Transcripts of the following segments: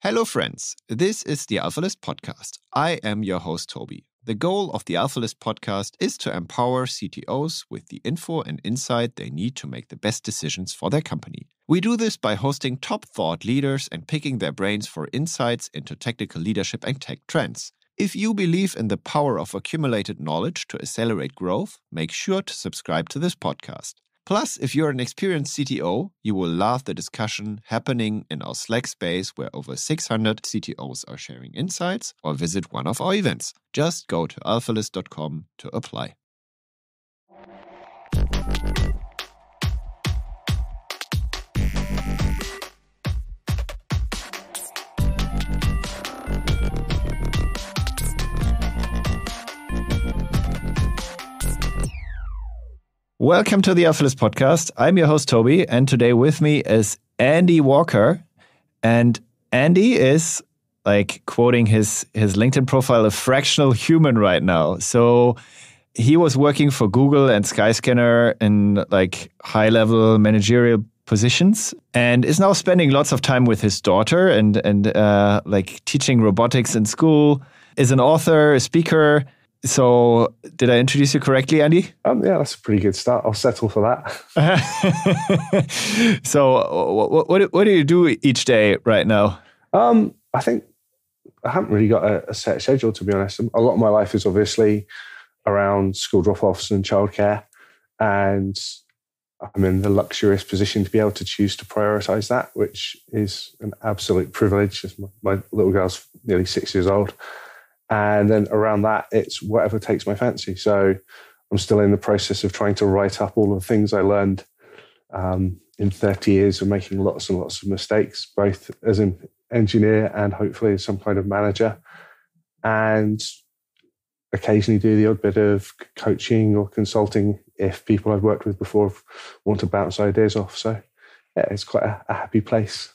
Hello, friends. This is the AlphaList podcast. I am your host, Toby. The goal of the AlphaList podcast is to empower CTOs with the info and insight they need to make the best decisions for their company. We do this by hosting top thought leaders and picking their brains for insights into technical leadership and tech trends. If you believe in the power of accumulated knowledge to accelerate growth, make sure to subscribe to this podcast. Plus, if you're an experienced CTO, you will love the discussion happening in our Slack space where over 600 CTOs are sharing insights, or visit one of our events. Just go to alphalist.com to apply. Welcome to the AlphaList podcast. I'm your host, Toby, and today with me is Andy Walker. And Andy is, quoting his LinkedIn profile, a fractional human right now. So he was working for Google and Skyscanner in high-level managerial positions and is now spending lots of time with his daughter and teaching robotics in school, is an author, a speaker. So, did I introduce you correctly, Andy? Yeah, that's a pretty good start. I'll settle for that. So, what do you do each day right now? I think I haven't really got a set schedule, to be honest. A lot of my life is obviously around school drop-offs and childcare, and I'm in the luxurious position to be able to choose to prioritize that, which is an absolute privilege. My little girl's nearly 6 years old. And then around that, it's whatever takes my fancy. So I'm still in the process of trying to write up all the things I learned in 30 years of making lots and lots of mistakes, both as an engineer and hopefully as some kind of manager. And occasionally do the odd bit of coaching or consulting if people I've worked with before want to bounce ideas off. So yeah, it's quite a happy place.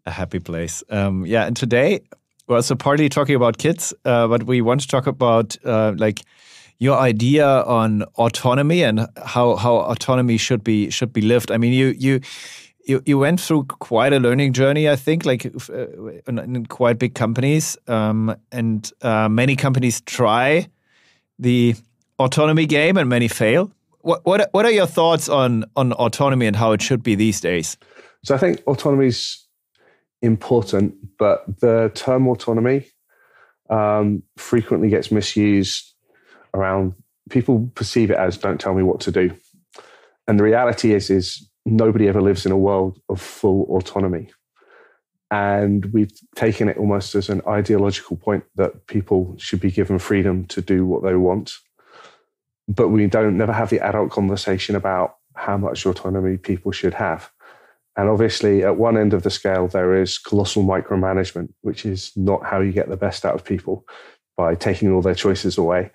A happy place. And today, well, so partly talking about kids, but we want to talk about your idea on autonomy and how autonomy should be lived. I mean, you went through quite a learning journey, I think, in quite big companies, and many companies try the autonomy game and many fail. What are your thoughts on autonomy and how it should be these days? So I think autonomy's important, but the term autonomy frequently gets misused around, people perceive it as don't tell me what to do. And the reality is nobody ever lives in a world of full autonomy. And we've taken it almost as an ideological point that people should be given freedom to do what they want. But we never have the adult conversation about how much autonomy people should have. And obviously, at one end of the scale, there is colossal micromanagement, which is not how you get the best out of people, by taking all their choices away.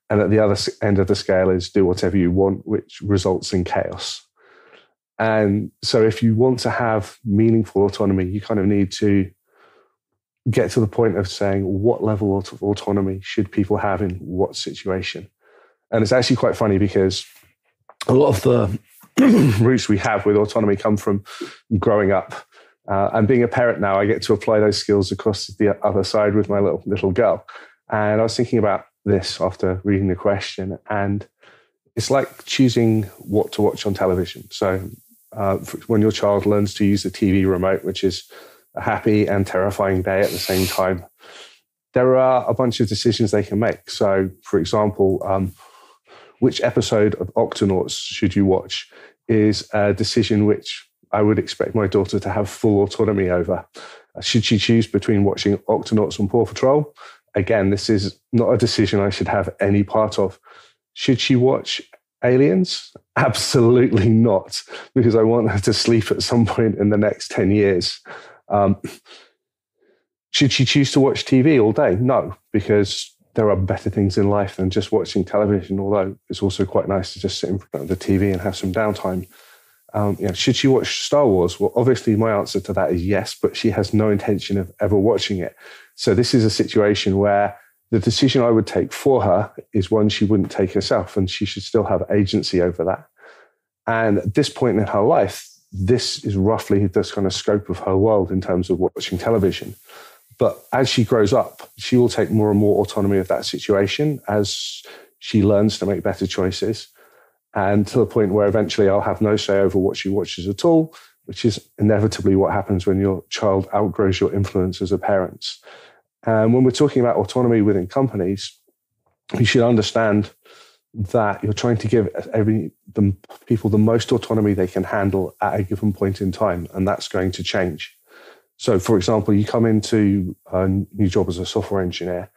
And at the other end of the scale is do whatever you want, which results in chaos. And so if you want to have meaningful autonomy, you kind of need to get to the point of saying what level of autonomy should people have in what situation. And it's actually quite funny because a lot of the roots we have with autonomy come from growing up. And being a parent now, I get to apply those skills across the other side with my little girl. And I was thinking about this after reading the question, and it's like choosing what to watch on television. So when your child learns to use the TV remote, which is a happy and terrifying day at the same time, there are a bunch of decisions they can make. So, for example, which episode of Octonauts should you watch is a decision which I would expect my daughter to have full autonomy over. Should she choose between watching Octonauts and Paw Patrol? Again, this is not a decision I should have any part of. Should she watch Aliens? Absolutely not, because I want her to sleep at some point in the next 10 years. Should she choose to watch TV all day? No, because there are better things in life than just watching television, although it's also quite nice to just sit in front of the TV and have some downtime. Should she watch Star Wars? Well, obviously my answer to that is yes, but she has no intention of ever watching it. So this is a situation where the decision I would take for her is one she wouldn't take herself, and she should still have agency over that. And at this point in her life, this is roughly this kind of scope of her world in terms of watching television. But as she grows up, she will take more and more autonomy of that situation as she learns to make better choices. And to the point where eventually I'll have no say over what she watches at all, which is inevitably what happens when your child outgrows your influence as a parent. And when we're talking about autonomy within companies, you should understand that you're trying to give the people the most autonomy they can handle at a given point in time, and that's going to change. So, for example, you come into a new job as a software engineer,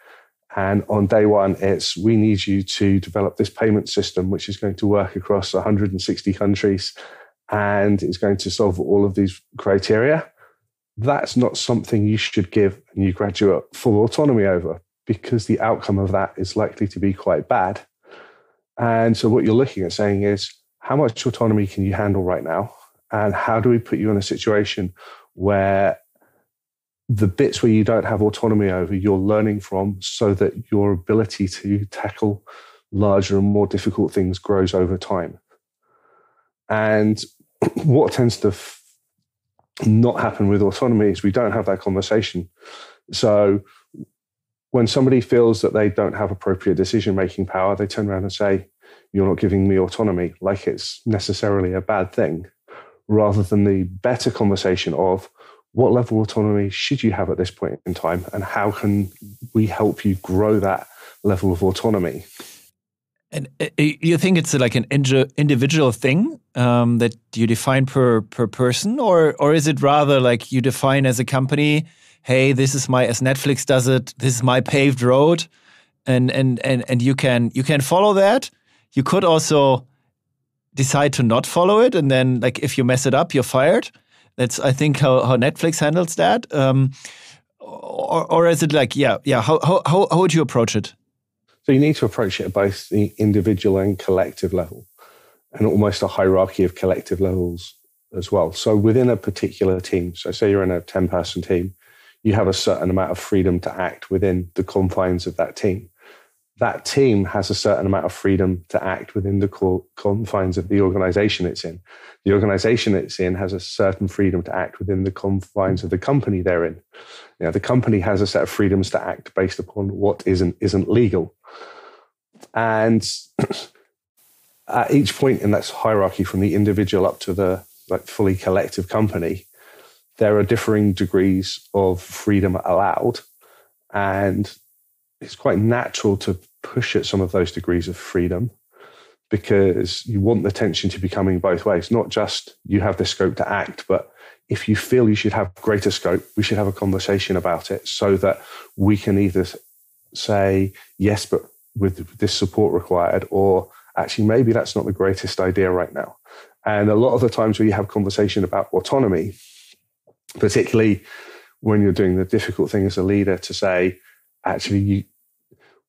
and on day one, it's we need you to develop this payment system, which is going to work across 160 countries, and it's going to solve all of these criteria. That's not something you should give a new graduate full autonomy over, because the outcome of that is likely to be quite bad. And so what you're looking at saying is, how much autonomy can you handle right now? And how do we put you in a situation where the bits where you don't have autonomy over, you're learning from, so that your ability to tackle larger and more difficult things grows over time. And what tends to not happen with autonomy is we don't have that conversation. So when somebody feels that they don't have appropriate decision-making power, they turn around and say, you're not giving me autonomy, like it's necessarily a bad thing, rather than the better conversation of what level of autonomy should you have at this point in time, and how can we help you grow that level of autonomy? And you think it's like an individual thing that you define per person, or is it rather like you define as a company, hey, this is as Netflix does it, this is my paved road, and you can follow that. You could also decide to not follow it, and then like if you mess it up, you're fired. That's, I think, how Netflix handles that. Or is it like, how would you approach it? So you need to approach it at both the individual and collective level, and almost a hierarchy of collective levels as well. So within a particular team, so say you're in a 10-person team, you have a certain amount of freedom to act within the confines of that team. That team has a certain amount of freedom to act within the confines of the organization it's in. The organization it's in has a certain freedom to act within the confines of the company they're in. The company has a set of freedoms to act based upon what isn't legal. And at each point in that hierarchy, from the individual up to the fully collective company, there are differing degrees of freedom allowed. And it's quite natural to push at some of those degrees of freedom, because you want the tension to be coming both ways. Not just you have the scope to act, but if you feel you should have greater scope, we should have a conversation about it, so that we can either say, yes, but with this support required, or actually, maybe that's not the greatest idea right now. And a lot of the times where you have conversation about autonomy, particularly when you're doing the difficult thing as a leader to say, actually,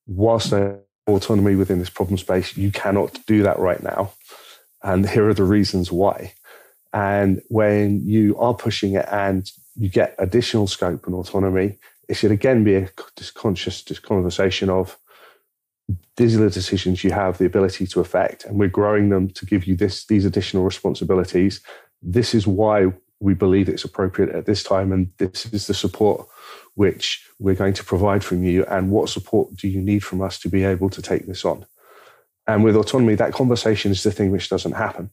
whilst there's autonomy within this problem space, you cannot do that right now. And here are the reasons why. And when you are pushing it and you get additional scope and autonomy, it should again be a conscious conversation of, these are the decisions you have the ability to affect, and we're growing them to give you these additional responsibilities. This is why we believe it's appropriate at this time, and this is the support which we're going to provide from you, and what support do you need from us to be able to take this on? And with autonomy, that conversation is the thing which doesn't happen.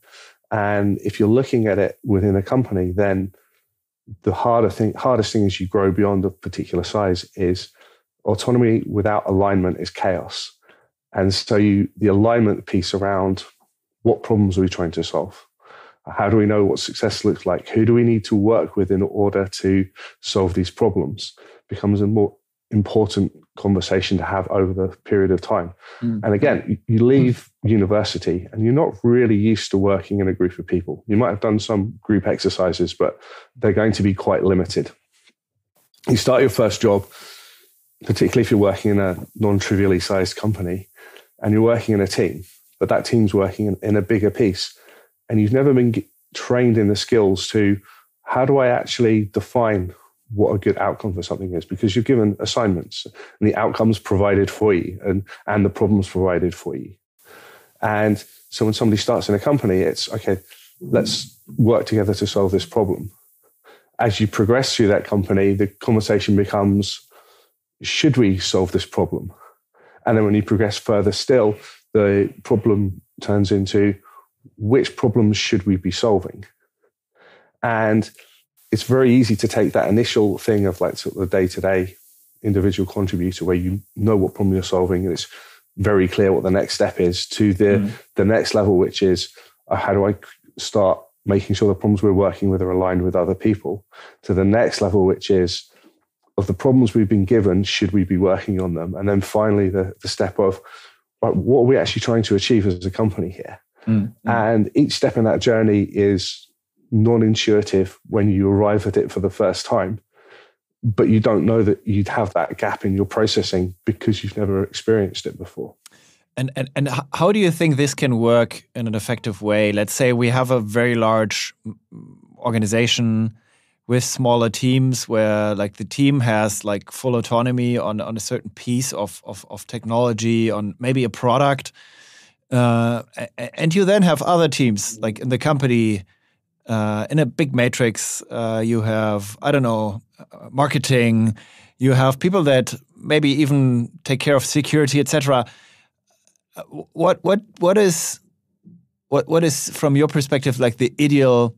And if you're looking at it within a company, then the hardest thing as you grow beyond a particular size is autonomy without alignment is chaos. And so the alignment piece around what problems are we trying to solve? How do we know what success looks like? Who do we need to work with in order to solve these problems? Becomes a more important conversation to have over the period of time. Mm. And again, you leave university and you're not really used to working in a group of people. You might have done some group exercises, but they're going to be quite limited. You start your first job, particularly if you're working in a non-trivially sized company, and you're working in a team, but that team's working in a bigger piece. And you've never been trained in the skills to, how do I actually define what a good outcome for something is? Because you're given assignments and the outcomes provided for you and the problems provided for you. And so when somebody starts in a company, it's, okay, let's work together to solve this problem. as you progress through that company, the conversation becomes, should we solve this problem? And then when you progress further still, the problem turns into, which problems should we be solving? And it's very easy to take that initial thing of like sort of the day-to-day individual contributor where you know what problem you're solving and it's very clear what the next step is, to the next level, which is how do I start making sure the problems we're working with are aligned with other people, to the next level, which is of the problems we've been given, should we be working on them? And then finally the step of, right, what are we actually trying to achieve as a company here? And each step in that journey is non-intuitive when you arrive at it for the first time, but you don't know that you'd have that gap in your processing because you've never experienced it before. And how do you think this can work in an effective way? Let's say we have a very large organization with smaller teams where like the team has like full autonomy on a certain piece of technology, on maybe a product. And you then have other teams like in the company, in a big matrix, you have, I don't know, marketing, you have people that maybe even take care of security, etc. What is from your perspective like the ideal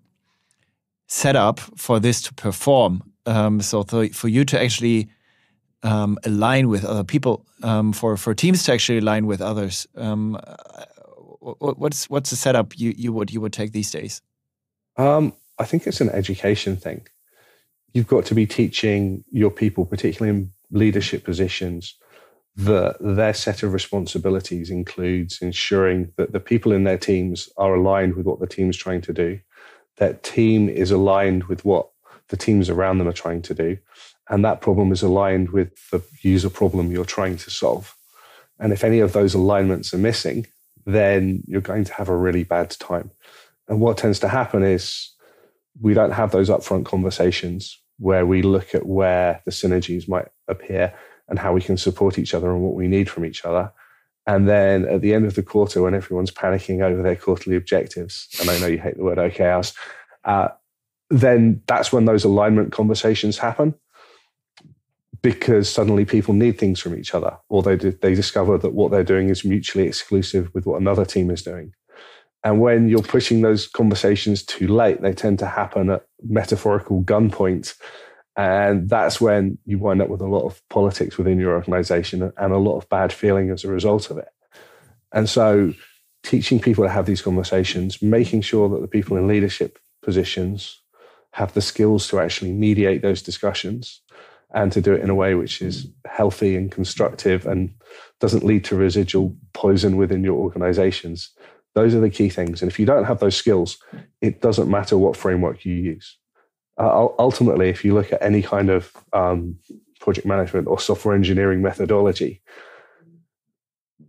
setup for this to perform? So for you to actually align with other people, for teams to actually align with others. What's the setup you would take these days? I think it's an education thing. You've got to be teaching your people, particularly in leadership positions, that their set of responsibilities includes ensuring that the people in their teams are aligned with what the team's trying to do. That team is aligned with what the teams around them are trying to do. And that problem is aligned with the user problem you're trying to solve. And if any of those alignments are missing, then you're going to have a really bad time. And what tends to happen is we don't have those upfront conversations where we look at where the synergies might appear and how we can support each other and what we need from each other. And then at the end of the quarter, when everyone's panicking over their quarterly objectives, and I know you hate the word OKRs, then that's when those alignment conversations happen, because suddenly people need things from each other, or they discover that what they're doing is mutually exclusive with what another team is doing. And when you're pushing those conversations too late, they tend to happen at metaphorical gunpoint. And that's when you wind up with a lot of politics within your organization and a lot of bad feeling as a result of it. And so teaching people to have these conversations, making sure that the people in leadership positions have the skills to actually mediate those discussions and to do it in a way which is healthy and constructive and doesn't lead to residual poison within your organizations. Those are the key things. And if you don't have those skills, it doesn't matter what framework you use. Ultimately, if you look at any kind of project management or software engineering methodology,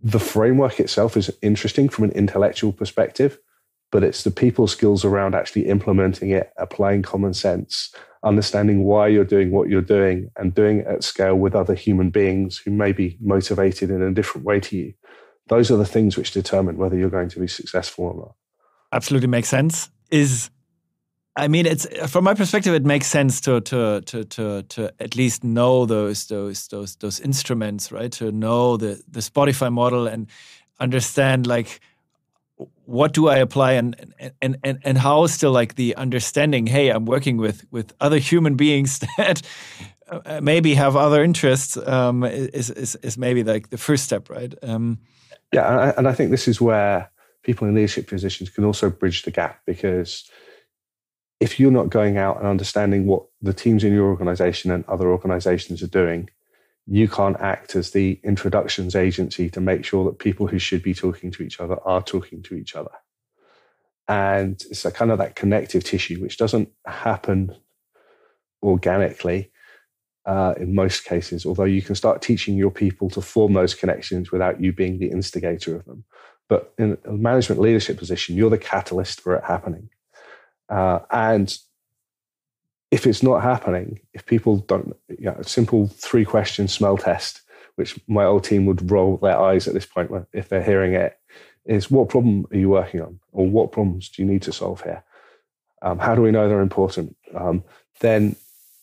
the framework itself is interesting from an intellectual perspective, but it's the people skills around actually implementing it, applying common sense, understanding why you're doing what you're doing, and doing it at scale with other human beings who may be motivated in a different way to you. Those are the things which determine whether you're going to be successful or not. Absolutely makes sense. It's from my perspective, it makes sense to at least know those instruments, right? To know the Spotify model and understand like what do I apply and how still like the understanding. Hey, I'm working with other human beings that maybe have other interests. Is maybe like the first step, right? Yeah, and I think this is where people in leadership positions can also bridge the gap, because if you're not going out and understanding what the teams in your organization and other organizations are doing, you can't act as the introductions agency to make sure that people who should be talking to each other are talking to each other. And it's a kind of that connective tissue, which doesn't happen organically in most cases, although you can start teaching your people to form those connections without you being the instigator of them. But in a management leadership position, you're the catalyst for it happening. And if it's not happening, if people don't, a simple 3-question smell test, which my old team would roll their eyes at this point if they're hearing it, is what problem are you working on? Or what problems do you need to solve here? How do we know they're important? Then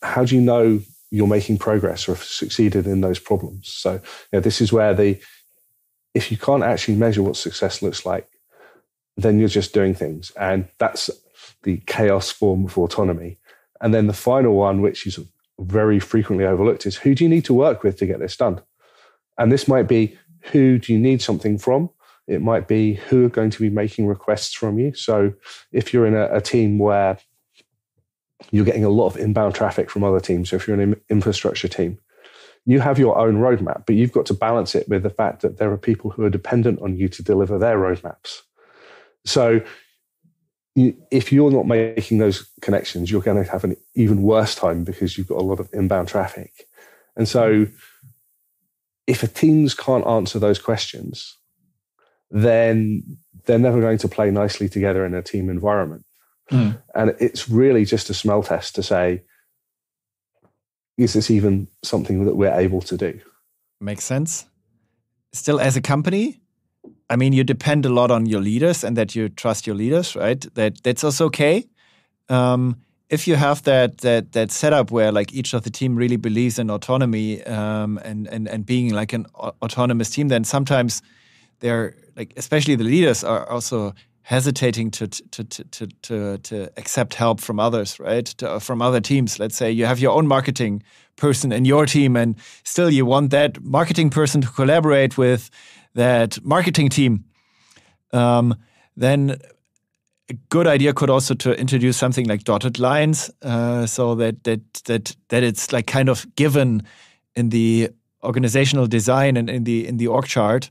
how do you know you're making progress or have succeeded in those problems? So this is where if you can't actually measure what success looks like, then you're just doing things. And that's the chaos form of autonomy. And then the final one, which is very frequently overlooked, is who do you need to work with to get this done? And this might be, who do you need something from? It might be who are going to be making requests from you. So if you're in a team where you're getting a lot of inbound traffic from other teams, so if you're an infrastructure team, you have your own roadmap, but you've got to balance it with the fact that there are people who are dependent on you to deliver their roadmaps. So if you're not making those connections, you're going to have an even worse time because you've got a lot of inbound traffic. And so if a teams can't answer those questions, then they're never going to play nicely together in a team environment. And it's really just a smell test to say, is this even something that we're able to do? Makes sense. Still, as a company, I mean, you depend a lot on your leaders and that you trust your leaders, right? That's also okay. If you have that setup where like each of the team really believes in autonomy and being like an autonomous team, then sometimes they're like, especially the leaders are also hesitating to accept help from others, right? From other teams. Let's say you have your own marketing person in your team, and still you want that marketing person to collaborate with that marketing team. Then a good idea could also to introduce something like dotted lines, so that it's like kind of given in the organizational design and in the org chart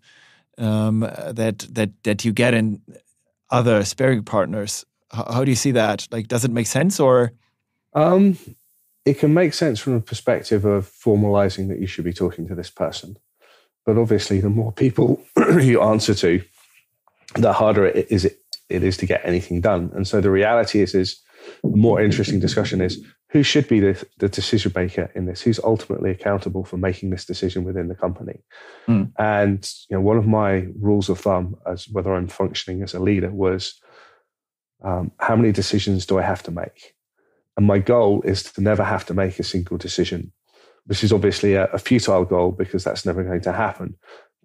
that you get in other sparring partners. How do you see that? Like, does it make sense or? It can make sense from a perspective of formalizing that you should be talking to this person. But obviously, the more people you answer to, the harder it is to get anything done. And so the reality is the more interesting discussion is who should be the decision maker in this? Who's ultimately accountable for making this decision within the company? And one of my rules of thumb as whether I'm functioning as a leader was how many decisions do I have to make? And my goal is to never have to make a single decision. This is obviously a futile goal because that's never going to happen.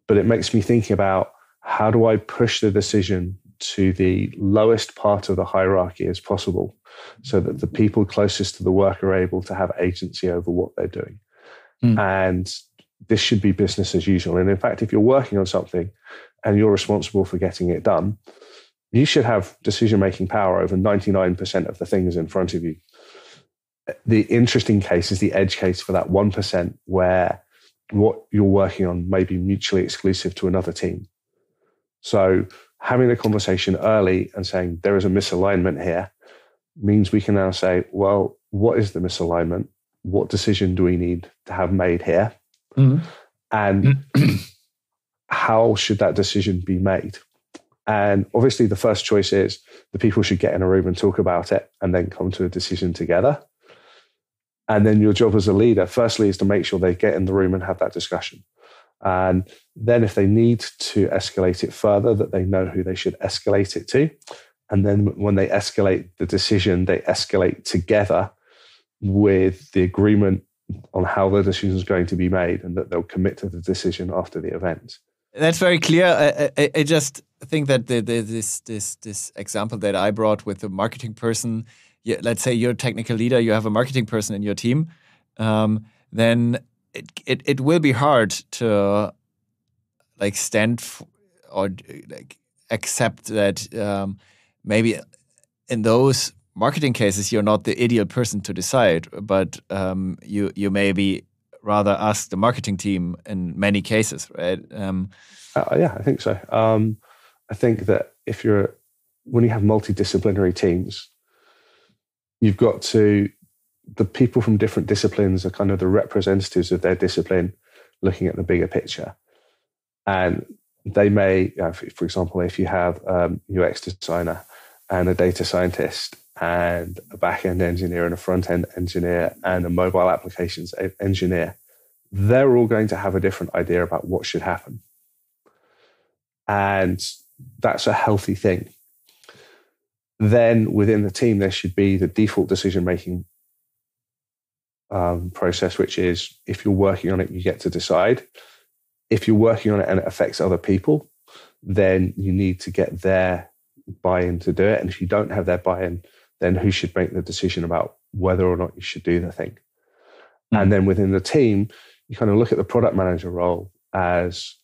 But it makes me think about how do I push the decision to the lowest part of the hierarchy as possible so that the people closest to the work are able to have agency over what they're doing. And this should be business as usual. And in fact, if you're working on something and you're responsible for getting it done, you should have decision-making power over 99% of the things in front of you. The interesting case is the edge case for that 1% where what you're working on may be mutually exclusive to another team. So having a conversation early and saying there is a misalignment here means we can now say, well, what is the misalignment? What decision do we need to have made here? And how should that decision be made? And obviously the first choice is the people should get in a room and talk about it and then come to a decision together. And then your job as a leader, firstly, is to make sure they get in the room and have that discussion. And then if they need to escalate it further, that they know who they should escalate it to. And then when they escalate the decision, they escalate together with the agreement on how the decision is going to be made and that they'll commit to the decision after the event. That's very clear. I just think that this example that I brought with the marketing person, let's say you're a technical leader, you have a marketing person in your team, then it will be hard to like or like accept that maybe in those marketing cases you're not the ideal person to decide, but you maybe rather ask the marketing team in many cases, right? Yeah, I think so. I think that when you have multidisciplinary teams, you've got the people from different disciplines are kind of the representatives of their discipline looking at the bigger picture. And they may, for example, if you have a UX designer and a data scientist and a back-end engineer and a front-end engineer and a mobile applications engineer, they're all going to have a different idea about what should happen. And that's a healthy thing. Then within the team, there should be the default decision-making process, which is if you're working on it, you get to decide. If you're working on it and it affects other people, then you need to get their buy-in to do it. And if you don't have their buy-in, then who should make the decision about whether or not you should do the thing? And then within the team, you kind of look at the product manager role as,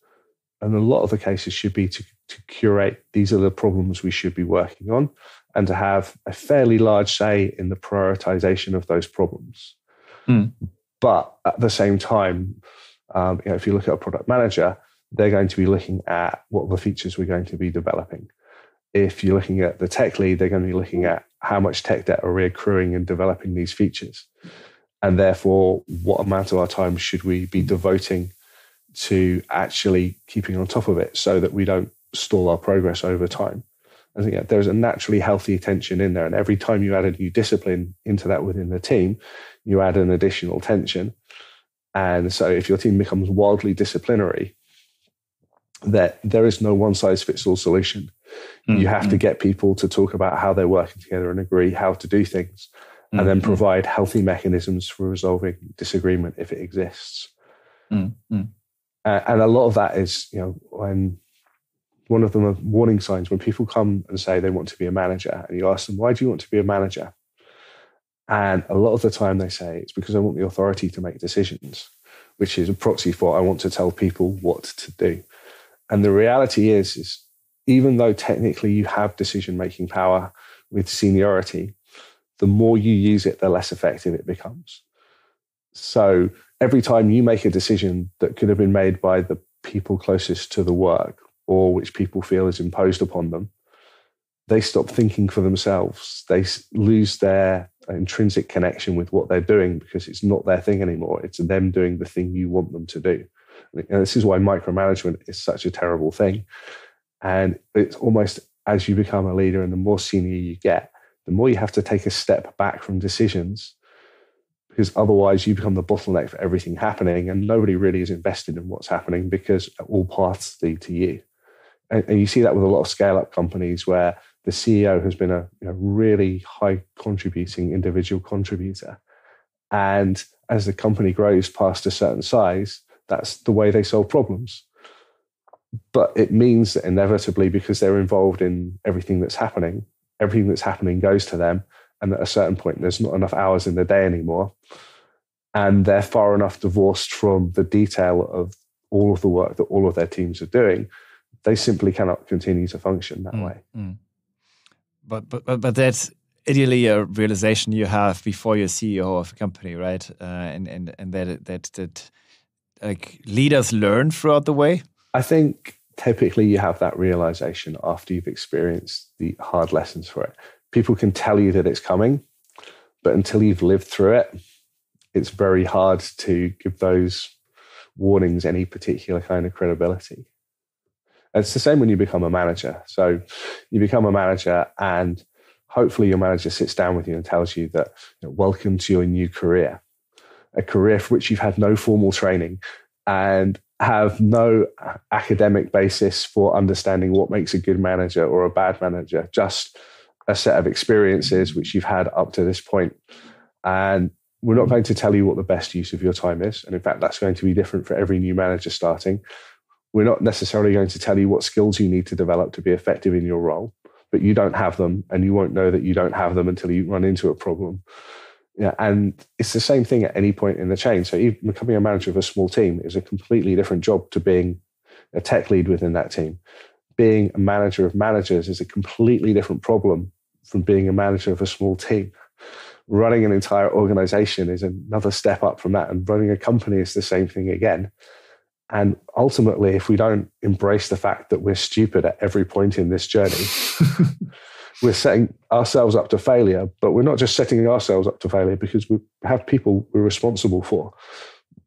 and a lot of the cases should be to curate, these are the problems we should be working on, and to have a fairly large say in the prioritization of those problems. But at the same time, if you look at a product manager, they're going to be looking at what the features we're going to be developing. If you're looking at the tech lead, they're going to be looking at how much tech debt are we accruing in developing these features. And therefore, what amount of our time should we be devoting to actually keeping on top of it so that we don't stall our progress over time? I think there's a naturally healthy tension in there. And every time you add a new discipline into that within the team, you add an additional tension. And so if your team becomes wildly disciplinary, that there is no one-size-fits-all solution. You have to get people to talk about how they're working together and agree how to do things, and then provide healthy mechanisms for resolving disagreement if it exists. And a lot of that is, when one of the warning signs, when people come and say they want to be a manager, and you ask them, why do you want to be a manager? And a lot of the time they say, it's because I want the authority to make decisions, which is a proxy for I want to tell people what to do. And the reality is even though technically you have decision-making power with seniority, the more you use it, the less effective it becomes. So every time you make a decision that could have been made by the people closest to the work, or which people feel is imposed upon them, they stop thinking for themselves. They lose their intrinsic connection with what they're doing because it's not their thing anymore. It's them doing the thing you want them to do. And this is why micromanagement is such a terrible thing. And it's almost as you become a leader and the more senior you get, the more you have to take a step back from decisions, because otherwise you become the bottleneck for everything happening and nobody really is invested in what's happening because all paths lead to you. And you see that with a lot of scale-up companies where the CEO has been a really high contributing individual contributor. And as the company grows past a certain size, that's the way they solve problems. But it means that inevitably, because they're involved in everything that's happening goes to them. And at a certain point, there's not enough hours in the day anymore. And they're far enough divorced from the detail of all of the work that all of their teams are doing. They simply cannot continue to function that way. But that's ideally a realization you have before you're CEO of a company, right? And that like leaders learn throughout the way. I think typically you have that realization after you've experienced the hard lessons for it. People can tell you that it's coming, but until you've lived through it, it's very hard to give those warnings any particular kind of credibility. And it's the same when you become a manager. So you become a manager and hopefully your manager sits down with you and tells you that, welcome to your new career, a career for which you've had no formal training and have no academic basis for understanding what makes a good manager or a bad manager, just a set of experiences which you've had up to this point. And we're not going to tell you what the best use of your time is. And in fact, that's going to be different for every new manager starting. We're not necessarily going to tell you what skills you need to develop to be effective in your role, but you don't have them and you won't know that you don't have them until you run into a problem. Yeah, and it's the same thing at any point in the chain. So even becoming a manager of a small team is a completely different job to being a tech lead within that team. Being a manager of managers is a completely different problem from being a manager of a small team. Running an entire organization is another step up from that, and running a company is the same thing again. And ultimately, if we don't embrace the fact that we're stupid at every point in this journey, we're setting ourselves up to failure. But we're not just setting ourselves up to failure because we have people we're responsible for.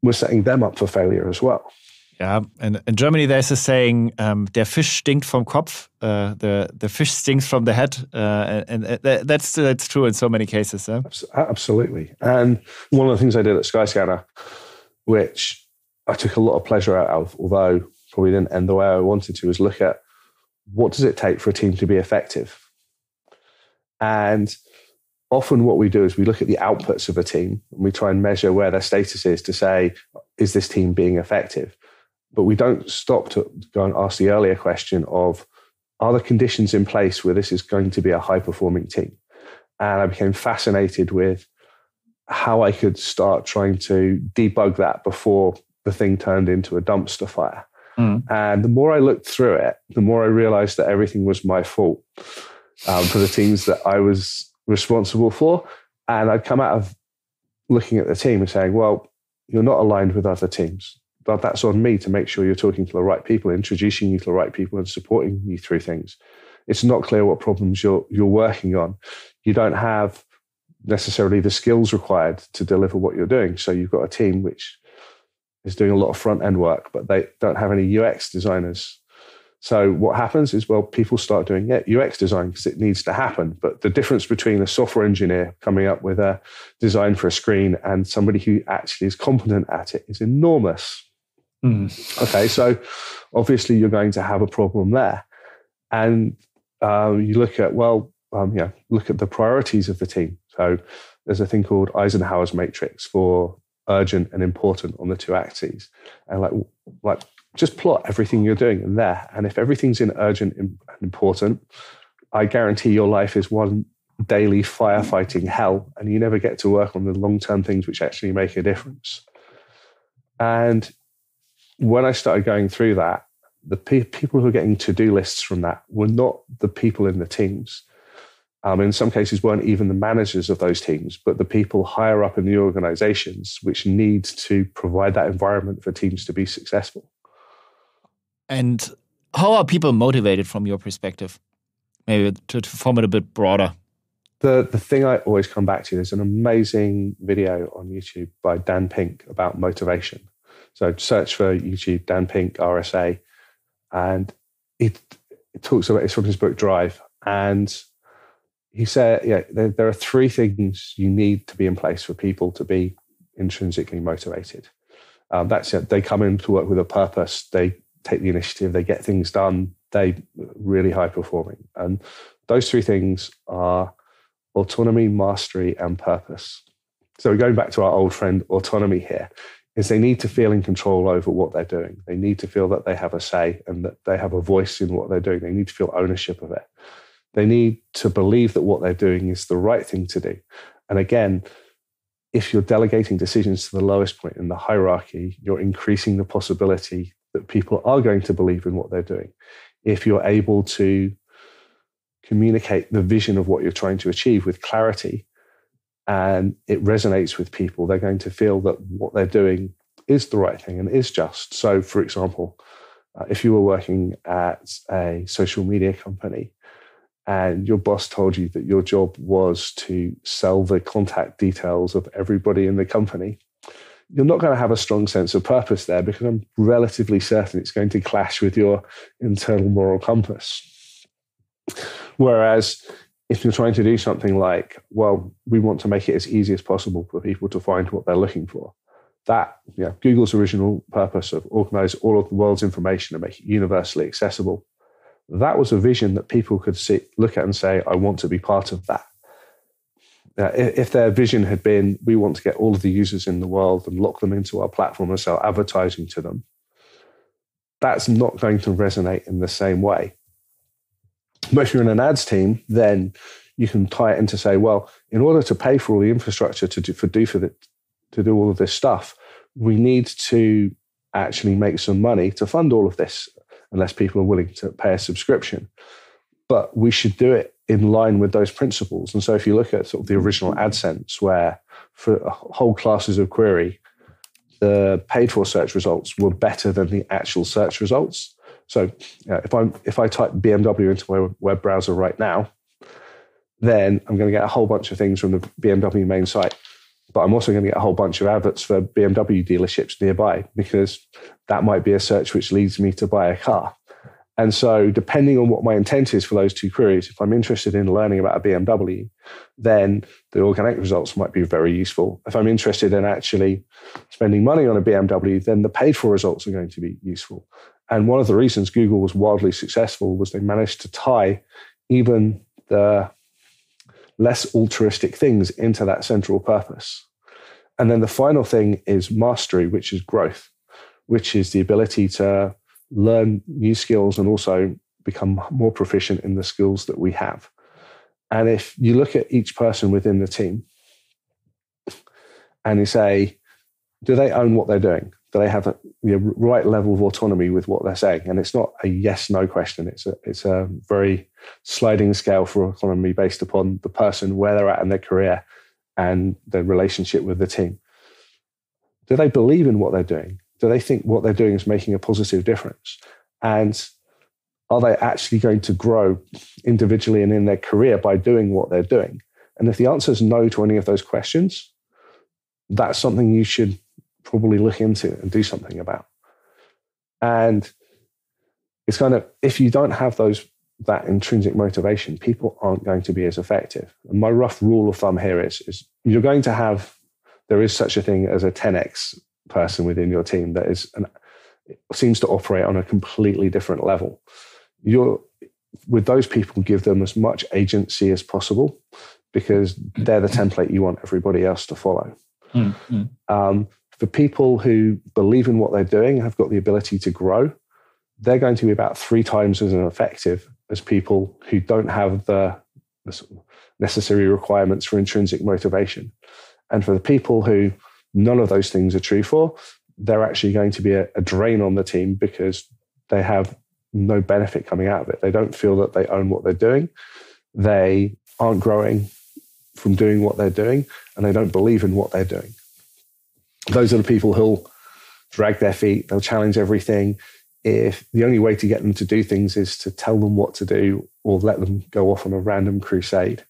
We're setting them up for failure as well. Yeah, and in Germany there's a saying, der Fisch stinkt vom Kopf, the fish stinks from the head, and that's true in so many cases. Absolutely. And one of the things I did at Skyscanner, which I took a lot of pleasure out of, although probably didn't end the way I wanted to, was look at what does it take for a team to be effective? And often what we do is we look at the outputs of a team and we try and measure where their status is to say, is this team being effective? But we don't stop to go and ask the earlier question of, are the conditions in place where this is going to be a high-performing team? And I became fascinated with how I could start trying to debug that before the thing turned into a dumpster fire. And the more I looked through it, the more I realized that everything was my fault for the teams that I was responsible for. And I'd come out of looking at the team and saying, well, you're not aligned with other teams. But that's on me to make sure you're talking to the right people, introducing you to the right people and supporting you through things. It's not clear what problems you're working on. You don't have necessarily the skills required to deliver what you're doing. So you've got a team which is doing a lot of front-end work, but they don't have any UX designers. So what happens is, well, people start doing UX design because it needs to happen. But the difference between a software engineer coming up with a design for a screen and somebody who actually is competent at it is enormous. Okay, so obviously you're going to have a problem there. And you look at, look at the priorities of the team. So there's a thing called Eisenhower's matrix for urgent and important on the two axes. And like just plot everything you're doing in there. And if everything's in urgent and important, I guarantee your life is one daily firefighting hell, and you never get to work on the long-term things which actually make a difference. And when I started going through that, the people who were getting to-do lists from that were not the people in the teams. In some cases, weren't even the managers of those teams, but the people higher up in the organizations, which need to provide that environment for teams to be successful. And how are people motivated from your perspective? Maybe to form it a bit broader. The thing I always come back to is an amazing video on YouTube by Dan Pink about motivation. So search for YouTube, Dan Pink, RSA, and it talks about, it's from his book Drive. And he said, there are three things you need to be in place for people to be intrinsically motivated. That's it. They come in to work with a purpose. They take the initiative. They get things done. They really high performing. And those three things are autonomy, mastery, and purpose. So going back to our old friend autonomy here, is they need to feel in control over what they're doing. They need to feel that they have a say and that they have a voice in what they're doing. They need to feel ownership of it. They need to believe that what they're doing is the right thing to do. And again, if you're delegating decisions to the lowest point in the hierarchy, you're increasing the possibility that people are going to believe in what they're doing. If you're able to communicate the vision of what you're trying to achieve with clarity, and it resonates with people, they're going to feel that what they're doing is the right thing and is just. So, for example, if you were working at a social media company and your boss told you that your job was to sell the contact details of everybody in the company, you're not going to have a strong sense of purpose there, because I'm relatively certain it's going to clash with your internal moral compass. Whereas if you're trying to do something like, well, we want to make it as easy as possible for people to find what they're looking for, that, Google's original purpose of organize all of the world's information and make it universally accessible, that was a vision that people could look at and say, I want to be part of that. If their vision had been, we want to get all of the users in the world and lock them into our platform and sell advertising to them, that's not going to resonate in the same way. But if you're in an ads team, then you can tie it into say, well, in order to pay for all the infrastructure to do all of this stuff, we need to actually make some money to fund all of this, unless people are willing to pay a subscription. But we should do it in line with those principles. And so if you look at sort of the original AdSense, where for whole classes of query, the paid for search results were better than the actual search results. So if I type BMW into my web browser right now, then I'm going to get a whole bunch of things from the BMW main site. But I'm also going to get a whole bunch of adverts for BMW dealerships nearby, because that might be a search which leads me to buy a car. And so depending on what my intent is for those two queries, if I'm interested in learning about a BMW, then the organic results might be very useful. If I'm interested in actually spending money on a BMW, then the paid for results are going to be useful. And one of the reasons Google was wildly successful was they managed to tie even the less altruistic things into that central purpose. And then the final thing is mastery, which is growth, which is the ability to learn new skills and also become more proficient in the skills that we have. And if you look at each person within the team and you say, do they own what they're doing? Do they have the right level of autonomy with what they're saying? And it's not a yes/no question. It's a very sliding scale for autonomy based upon the person, where they're at in their career, and their relationship with the team. Do they believe in what they're doing? Do they think what they're doing is making a positive difference? And are they actually going to grow individually and in their career by doing what they're doing? And if the answer is no to any of those questions, that's something you should probably look into and do something about. And it's kind of, if you don't have that intrinsic motivation, people aren't going to be as effective. And my rough rule of thumb here is you're going to have, there is such a thing as a 10x person within your team that seems to operate on a completely different level. With those people, give them as much agency as possible, because they're the template you want everybody else to follow. Mm-hmm. For people who believe in what they're doing and have got the ability to grow, they're going to be about 3 times as effective as people who don't have the necessary requirements for intrinsic motivation. And for the people who none of those things are true for, they're actually going to be a drain on the team, because they have no benefit coming out of it. They don't feel that they own what they're doing. They aren't growing from doing what they're doing, and they don't believe in what they're doing. Those are the people who'll drag their feet. They'll challenge everything. If the only way to get them to do things is to tell them what to do or let them go off on a random crusade.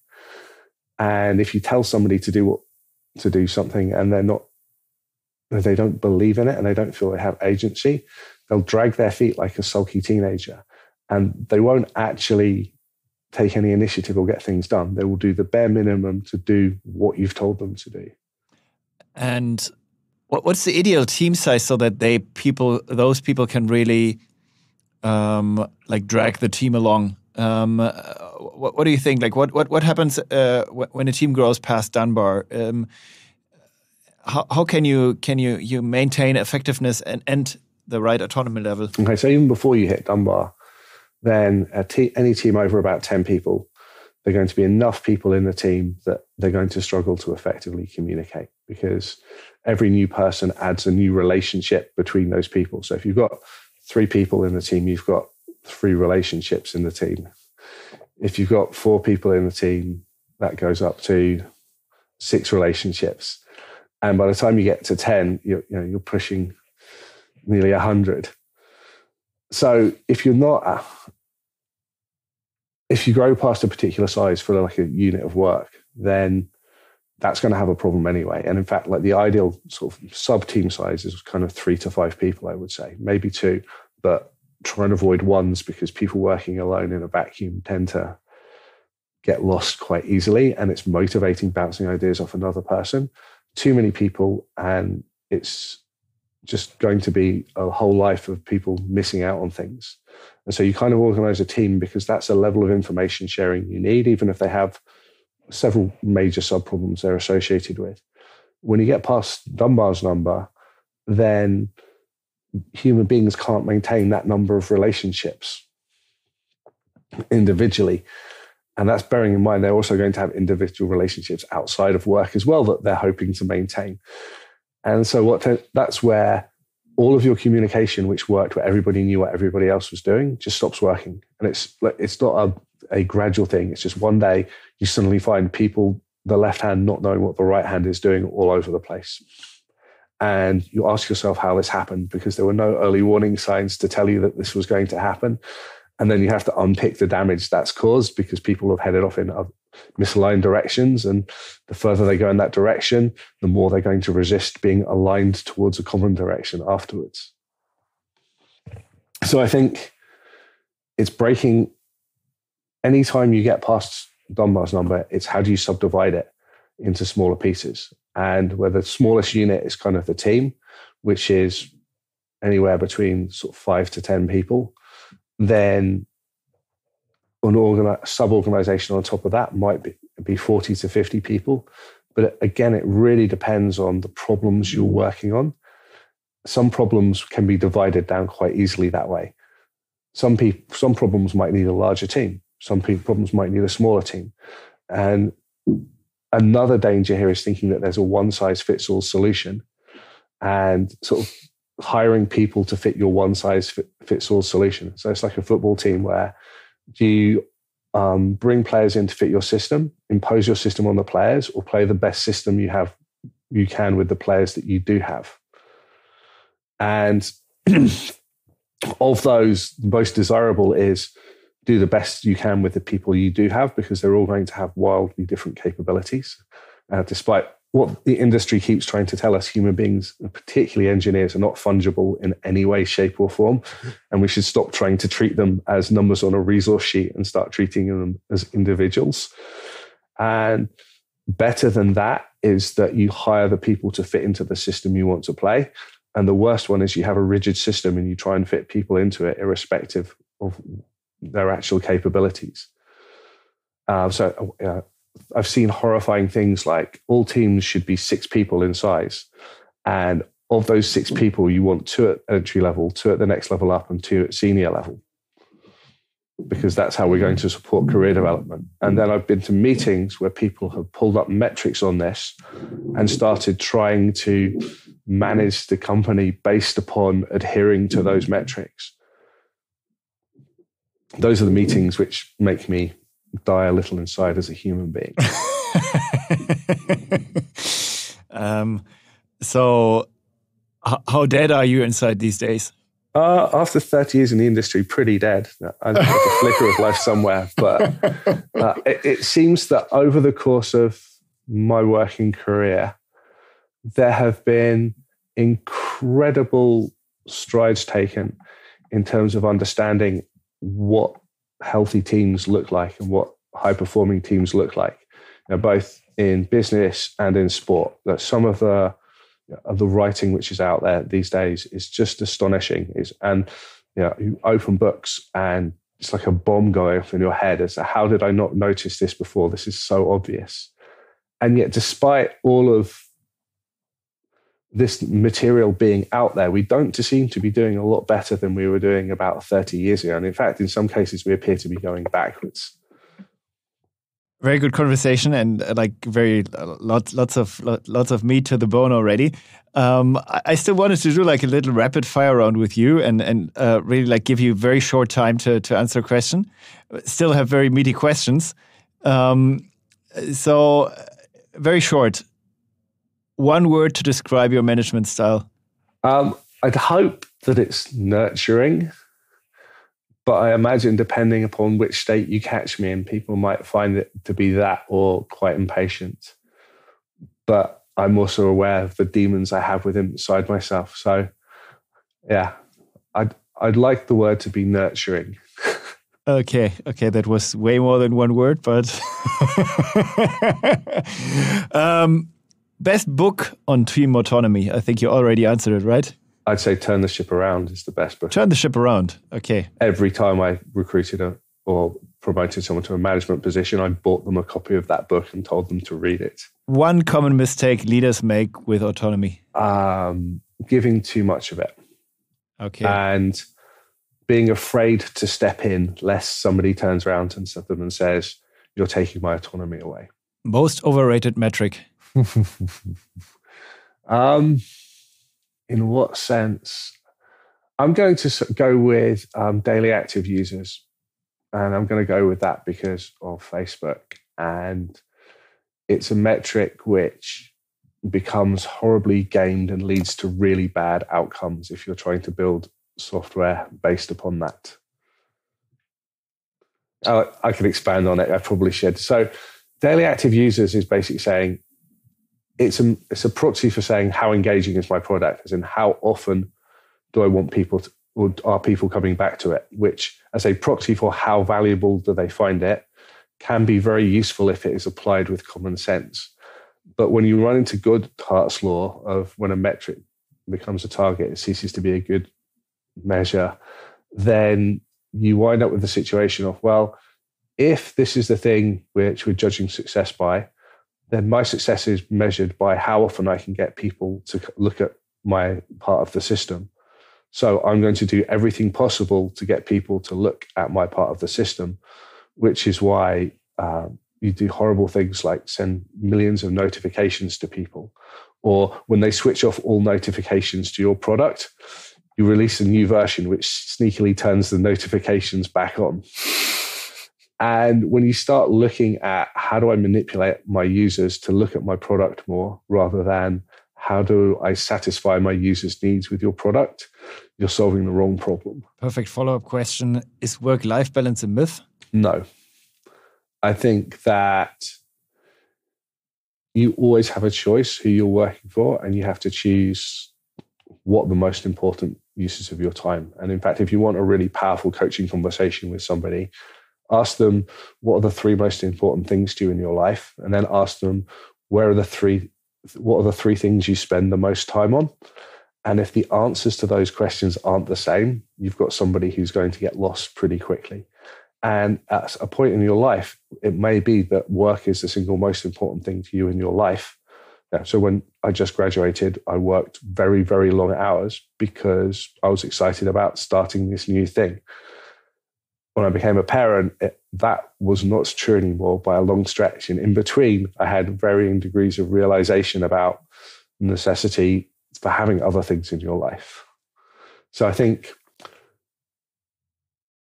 And if you tell somebody to do something and they don't believe in it and they don't feel they have agency, they'll drag their feet like a sulky teenager, and they won't actually take any initiative or get things done. They will do the bare minimum to do what you've told them to do. And what's the ideal team size so that those people can really drag the team along? What do you think? Like what happens when a team grows past Dunbar? How can you maintain effectiveness and the right autonomy level? Okay, so even before you hit Dunbar, then any team over about 10 people, they're going to be enough people in the team that they're going to struggle to effectively communicate, because every new person adds a new relationship between those people. So if you've got 3 people in the team, you've got 3 relationships in the team. If you've got 4 people in the team, that goes up to 6 relationships. And by the time you get to 10, you're pushing nearly 100. So if you grow past a particular size for like a unit of work, then that's going to have a problem anyway. And in fact, like the ideal sort of sub-team size is kind of 3 to 5 people, I would say, maybe 2, but try and avoid 1s, because people working alone in a vacuum tend to get lost quite easily, and it's motivating bouncing ideas off another person. Too many people, and it's just going to be a whole life of people missing out on things. And so you kind of organize a team, because that's a level of information sharing you need, even if they have several major sub-problems they're associated with. When you get past Dunbar's number, then human beings can't maintain that number of relationships individually. And that's bearing in mind they're also going to have individual relationships outside of work as well that they're hoping to maintain. And so that's where all of your communication, which worked, where everybody knew what everybody else was doing, just stops working. And it's not a gradual thing. It's just one day you suddenly find people, the left hand not knowing what the right hand is doing all over the place. And you ask yourself how this happened, because there were no early warning signs to tell you that this was going to happen. And then you have to unpick the damage that's caused, because people have headed off in misaligned directions. And the further they go in that direction, the more they're going to resist being aligned towards a common direction afterwards. So I think it's breaking. Anytime you get past Dunbar's number, it's how do you subdivide it into smaller pieces? And where the smallest unit is kind of the team, which is anywhere between sort of 5 to 10 people, then an sub-organization on top of that might be 40 to 50 people. But again, it really depends on the problems you're working on. Some problems can be divided down quite easily that way. Some problems might need a larger team. Some problems might need a smaller team. And another danger here is thinking that there's a one-size-fits-all solution and sort of hiring people to fit your one-size-fits-all solution. So it's like a football team where you bring players in to fit your system, impose your system on the players, or play the best system you can with the players that you do have. And of those, the most desirable is do the best you can with the people you do have, because they're all going to have wildly different capabilities. Despite what the industry keeps trying to tell us, human beings, particularly engineers, are not fungible in any way, shape, or form. And we should stop trying to treat them as numbers on a resource sheet and start treating them as individuals. And better than that is that you hire the people to fit into the system you want to play. And the worst one is you have a rigid system and you try and fit people into it irrespective of their actual capabilities. So I've seen horrifying things like all teams should be 6 people in size. And of those 6 people, you want 2 at entry level, 2 at the next level up, and 2 at senior level, because that's how we're going to support career development. And then I've been to meetings where people have pulled up metrics on this and started trying to manage the company based upon adhering to those metrics. Those are the meetings which make me die a little inside as a human being. So how dead are you inside these days? After 30 years in the industry, pretty dead. I think there's a flicker of life somewhere. But it seems that over the course of my working career, there have been incredible strides taken in terms of understanding what healthy teams look like and what high-performing teams look like, both in business and in sport. That some of the writing which is out there these days is just astonishing. You open books and it's like a bomb going off in your head as to how did I not notice this before? This is so obvious. And yet, despite all of this material being out there, we don't seem to be doing a lot better than we were doing about 30 years ago. And in fact, in some cases, we appear to be going backwards. Very good conversation, and lots of meat to the bone already. I still wanted to do like a little rapid fire round with you, and really like give you very short time to answer a question. Still have very meaty questions. So very short. One word to describe your management style. I'd hope that it's nurturing. But I imagine depending upon which state you catch me in, people might find it to be that or quite impatient. But I'm also aware of the demons I have within inside myself. So, yeah, I'd like the word to be nurturing. Okay, that was way more than one word, but best book on team autonomy. I think you already answered it, right? I'd say Turn the Ship Around is the best book. Turn the Ship Around. Okay. Every time I recruited or promoted someone to a management position, I bought them a copy of that book and told them to read it. One common mistake leaders make with autonomy. Giving too much of it. Okay. And being afraid to step in lest somebody turns around to them and says, "You're taking my autonomy away." Most overrated metric. In what sense? I'm going to go with daily active users. And I'm going to go with that because of Facebook. And it's a metric which becomes horribly gamed and leads to really bad outcomes if you're trying to build software based upon that. I could expand on it. I probably should. So daily active users is basically saying, it's a proxy for saying how engaging is my product, as in how often do I want people to, or are people coming back to it, which as a proxy for how valuable do they find it can be very useful if it is applied with common sense. But when you run into Goodhart's law of when a metric becomes a target, it ceases to be a good measure, then you wind up with the situation of, well, if this is the thing which we're judging success by, then my success is measured by how often I can get people to look at my part of the system. So I'm going to do everything possible to get people to look at my part of the system, which is why you do horrible things like send millions of notifications to people, or when they switch off all notifications to your product, you release a new version which sneakily turns the notifications back on. And when you start looking at how do I manipulate my users to look at my product more rather than how do I satisfy my users' needs with your product, you're solving the wrong problem. Perfect follow-up question. Is work-life balance a myth? No. I think that you always have a choice who you're working for, and you have to choose what the most important uses of your time. And in fact, if you want a really powerful coaching conversation with somebody, ask them, what are the three most important things to you in your life? And then ask them, what are the three things you spend the most time on? And if the answers to those questions aren't the same, you've got somebody who's going to get lost pretty quickly. And at a point in your life, it may be that work is the single most important thing to you in your life. So when I just graduated, I worked very, very long hours because I was excited about starting this new thing. When I became a parent, that was not true anymore by a long stretch. And in between, I had varying degrees of realization about the necessity for having other things in your life. So I think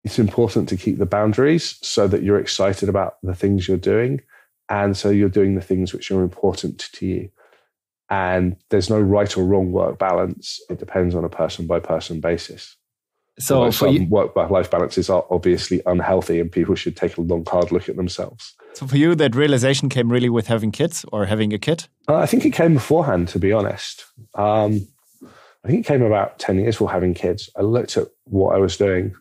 it's important to keep the boundaries so that you're excited about the things you're doing. And so you're doing the things which are important to you. And there's no right or wrong work balance. It depends on a person-by-person basis. So some work-life balances are obviously unhealthy and people should take a long, hard look at themselves. So for you, that realization came really with having kids or having a kid? I think it came beforehand, to be honest. I think it came about 10 years before having kids. I looked at what I was doing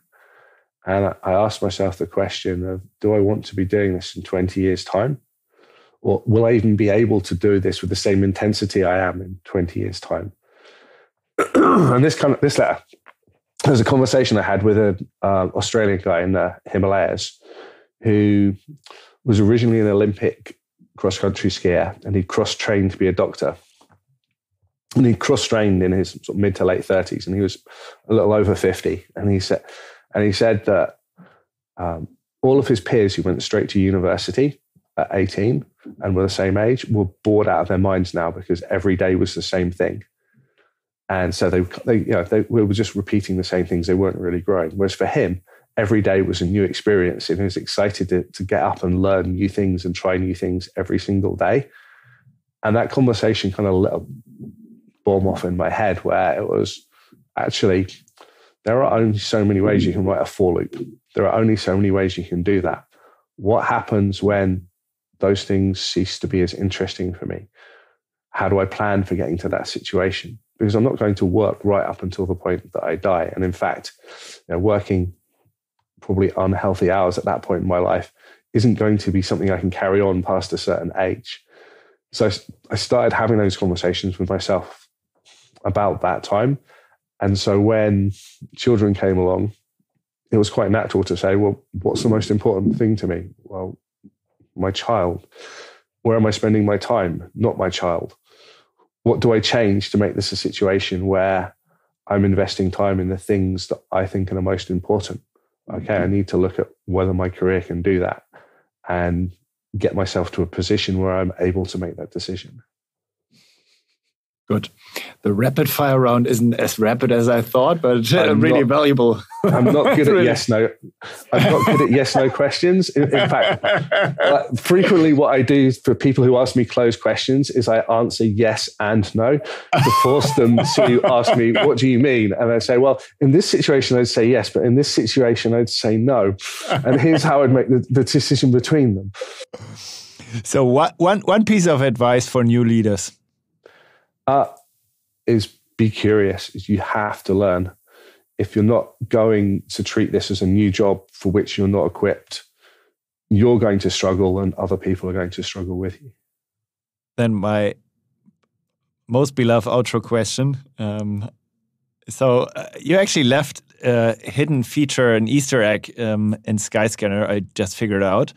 and I asked myself the question of, do I want to be doing this in 20 years' time? Or will I even be able to do this with the same intensity I am in 20 years' time? And this letter, there was a conversation I had with an Australian guy in the Himalayas who was originally an Olympic cross-country skier, and he'd cross-trained to be a doctor. And he'd cross-trained in his sort of mid to late 30s, and he was a little over 50. And he said that all of his peers who went straight to university at 18 and were the same age were bored out of their minds now because every day was the same thing. And so they were just repeating the same things. They weren't really growing. Whereas for him, every day was a new experience, and he was excited to get up and learn new things and try new things every single day. And that conversation kind of lit a bomb off in my head where it was actually, there are only so many ways you can write a for loop. There are only so many ways you can do that. What happens when those things cease to be as interesting for me? How do I plan for getting to that situation? Because I'm not going to work right up until the point that I die. And in fact, working probably unhealthy hours at that point in my life isn't going to be something I can carry on past a certain age. So I started having those conversations with myself about that time. And so when children came along, it was quite natural to say, well, what's the most important thing to me? Well, my child. Where am I spending my time? Not my child. What do I change to make this a situation where I'm investing time in the things that I think are the most important? Okay, I need to look at whether my career can do that and get myself to a position where I'm able to make that decision. Good. The rapid fire round isn't as rapid as I thought, but really valuable. I'm not good at yes, no. I'm not good at yes, no questions. In fact, frequently what I do for people who ask me closed questions is I answer yes and no to force them to ask me, what do you mean? And I say, well, in this situation, I'd say yes, but in this situation, I'd say no. And here's how I'd make the decision between them. So one piece of advice for new leaders. Is be curious. You have to learn. If you're not going to treat this as a new job for which you're not equipped, you're going to struggle and other people are going to struggle with you. Then my most beloved outro question. So you actually left hidden feature, an Easter egg in Skyscanner. I just figured out.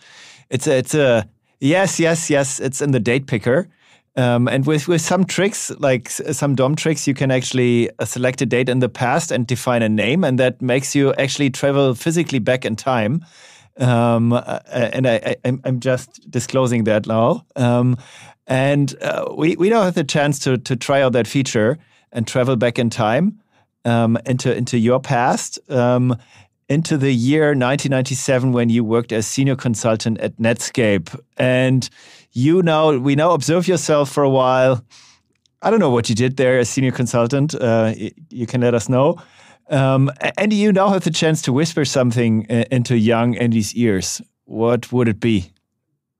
It's a yes. It's in the date picker. And with some tricks, like some DOM tricks, you can actually select a date in the past and define a name, and that makes you actually travel physically back in time. And I'm just disclosing that now. We now have the chance to try out that feature and travel back in time into your past, into the year 1997 when you worked as senior consultant at Netscape. And we now observe yourself for a while. I don't know what you did there as senior consultant. You can let us know. And you now have the chance to whisper something into young Andy's ears. What would it be?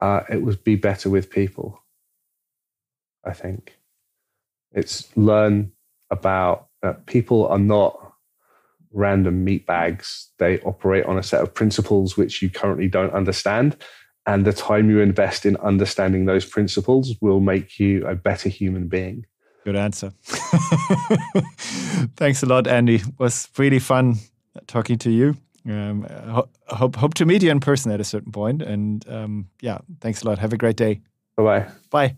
It would be better with people, I think. It's learn about people are not random meat bags. They operate on a set of principles which you currently don't understand. And the time you invest in understanding those principles will make you a better human being. Good answer. Thanks a lot, Andy. It was really fun talking to you. Hope to meet you in person at a certain point. And thanks a lot. Have a great day. Bye-bye. Bye.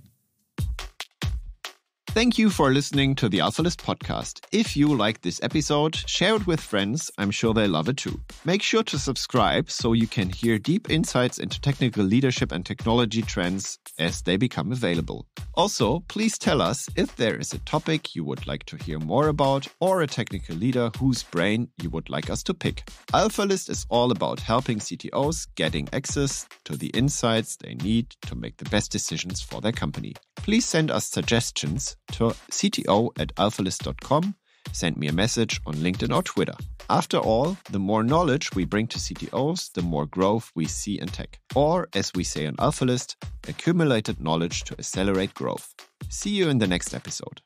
Thank you for listening to the AlphaList podcast. If you like this episode, share it with friends. I'm sure they love it too. Make sure to subscribe so you can hear deep insights into technical leadership and technology trends as they become available. Also, please tell us if there is a topic you would like to hear more about or a technical leader whose brain you would like us to pick. AlphaList is all about helping CTOs getting access to the insights they need to make the best decisions for their company. Please send us suggestions to cto@alphalist.com. Send me a message on LinkedIn or Twitter. After all, the more knowledge we bring to CTOs, the more growth we see in tech. Or, as we say on AlphaList, accumulated knowledge to accelerate growth. See you in the next episode.